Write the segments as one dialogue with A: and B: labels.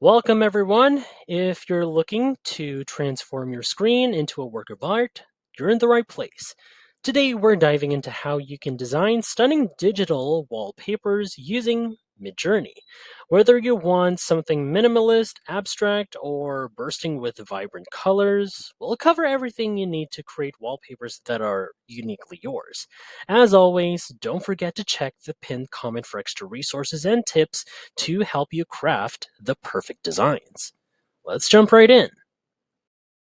A: Welcome, everyone. If you're looking to transform your screen into a work of art, you're in the right place. Today, we're diving into how you can design stunning digital wallpapers using Midjourney. Whether you want something minimalist, abstract, or bursting with vibrant colors, we'll cover everything you need to create wallpapers that are uniquely yours. As always, don't forget to check the pinned comment for extra resources and tips to help you craft the perfect designs. Let's jump right in.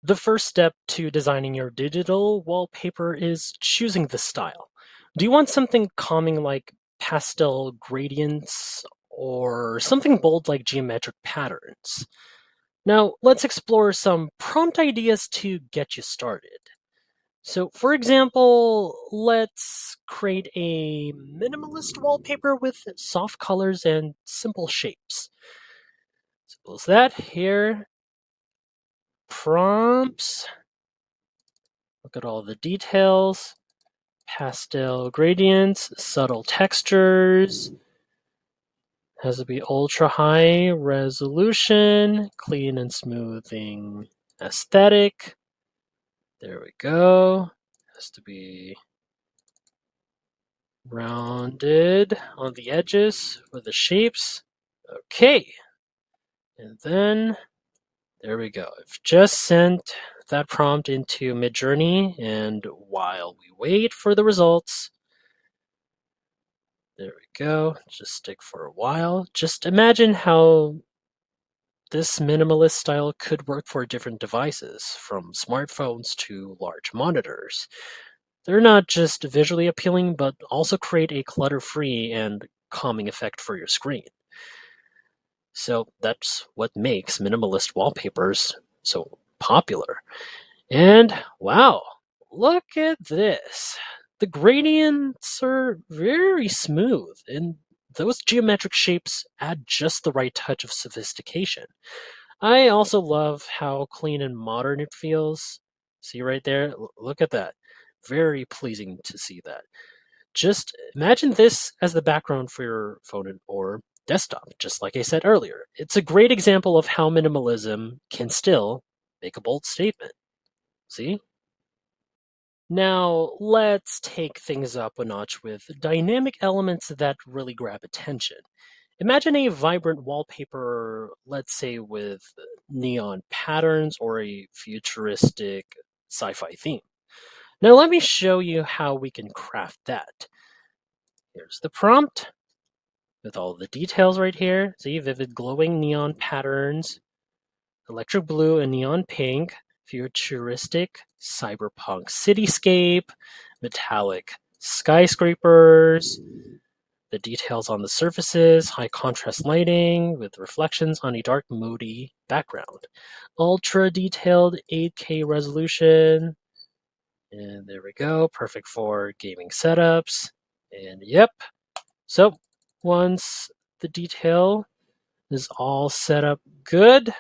A: The first step to designing your digital wallpaper is choosing the style. Do you want something calming like pastel gradients or something bold like geometric patterns? Now, let's explore some prompt ideas to get you started. So, for example, let's create a minimalist wallpaper with soft colors and simple shapes. Simple as that. Here, prompts. Look at all the details. Pastel gradients, subtle textures. Has to be ultra high resolution, clean and smoothing aesthetic. There we go. Has to be rounded on the edges with the shapes. Okay. And then there we go. I've just sent that prompt into Midjourney, and while we wait for the results, there we go. Just stick for a while. Just imagine how this minimalist style could work for different devices, from smartphones to large monitors. They're not just visually appealing, but also create a clutter-free and calming effect for your screen. So that's what makes minimalist wallpapers so popular. And wow, look at this. The gradients are very smooth, and those geometric shapes add just the right touch of sophistication. I also love how clean and modern it feels. See right there? Look at that. Very pleasing to see that. Just imagine this as the background for your phone or desktop, just like I said earlier. It's a great example of how minimalism can still make a bold statement. See? Now, let's take things up a notch with dynamic elements that really grab attention. Imagine a vibrant wallpaper, let's say with neon patterns or a futuristic sci fi theme. Now, let me show you how we can craft that. Here's the prompt with all the details right here. See, vivid glowing neon patterns, electric blue and neon pink, futuristic cyberpunk cityscape, metallic skyscrapers, the details on the surfaces, high contrast lighting with reflections on a dark, moody background, ultra detailed 8K resolution, and there we go, perfect for gaming setups. And yep, so once the detail is all set up good,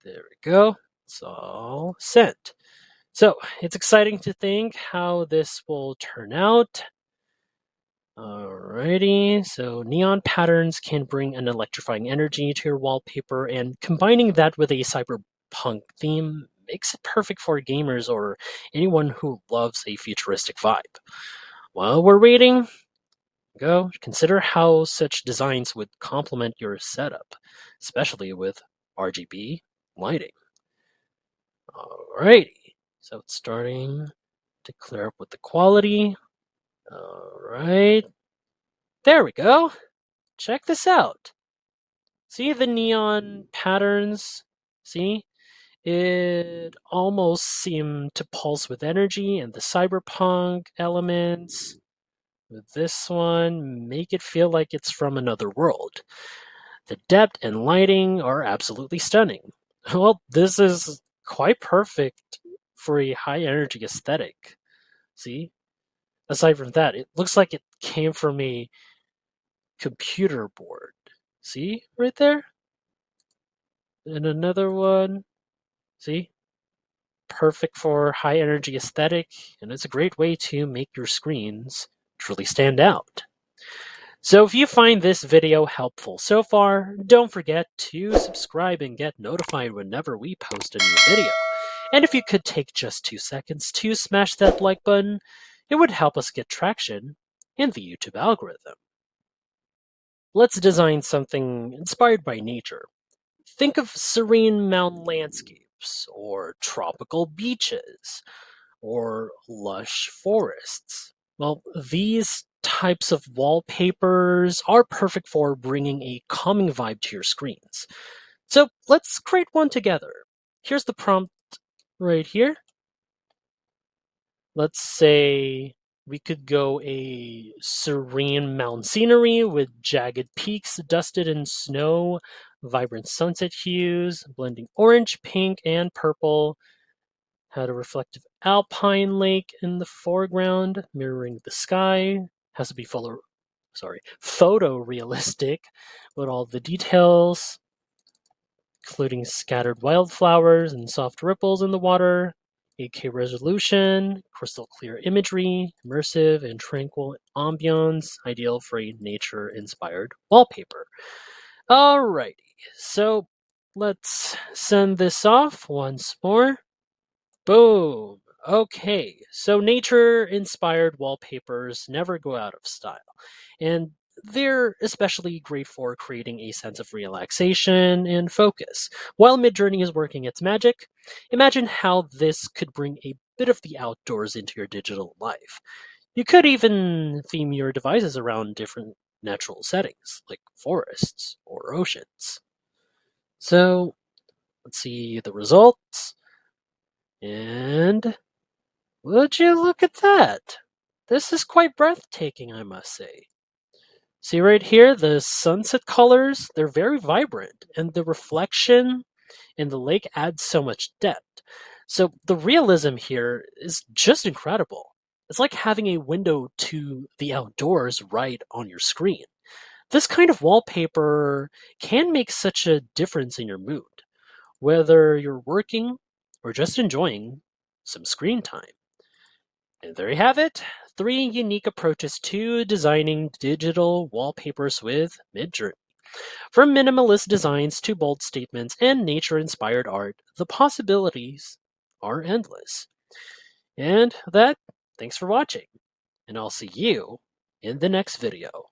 A: there we go. It's all sent. So it's exciting to think how this will turn out. Alrighty, so neon patterns can bring an electrifying energy to your wallpaper, and combining that with a cyberpunk theme makes it perfect for gamers or anyone who loves a futuristic vibe. While we're waiting, go consider how such designs would complement your setup, especially with RGB lighting. Alrighty, so it's starting to clear up with the quality. Alright, there we go. Check this out. See the neon patterns? See? It almost seemed to pulse with energy, and the cyberpunk elements with this one make it feel like it's from another world. The depth and lighting are absolutely stunning. Well, this is quite perfect for a high energy aesthetic. See? Aside from that, it looks like it came from a computer board. See? Right there? And another one. See? Perfect for high energy aesthetic, and it's a great way to make your screens truly stand out. So if you find this video helpful so far, don't forget to subscribe and get notified whenever we post a new video. And if you could take just 2 seconds to smash that like button, it would help us get traction in the YouTube algorithm. Let's design something inspired by nature. Think of serene mountain landscapes, or tropical beaches, or lush forests. Well, these types of wallpapers are perfect for bringing a calming vibe to your screens. So let's create one together. Here's the prompt right here. Let's say we could go a serene mountain scenery with jagged peaks dusted in snow, vibrant sunset hues, blending orange, pink, and purple. Had a reflective alpine lake in the foreground, mirroring the sky. Has to be photorealistic with all the details, including scattered wildflowers and soft ripples in the water. 8K resolution, crystal clear imagery, immersive and tranquil ambiance, ideal for a nature-inspired wallpaper. Alrighty, so let's send this off once more. Boom. Okay, so nature-inspired wallpapers never go out of style, and they're especially great for creating a sense of relaxation and focus. While Midjourney is working its magic, imagine how this could bring a bit of the outdoors into your digital life. You could even theme your devices around different natural settings, like forests or oceans. So let's see the results. And would you look at that? This is quite breathtaking, I must say. See right here, the sunset colors, they're very vibrant, and the reflection in the lake adds so much depth. So the realism here is just incredible. It's like having a window to the outdoors right on your screen. This kind of wallpaper can make such a difference in your mood, whether you're working or just enjoying some screen time. And there you have it, 3 unique approaches to designing digital wallpapers with Midjourney. From minimalist designs to bold statements and nature-inspired art, the possibilities are endless. And that, thanks for watching, and I'll see you in the next video.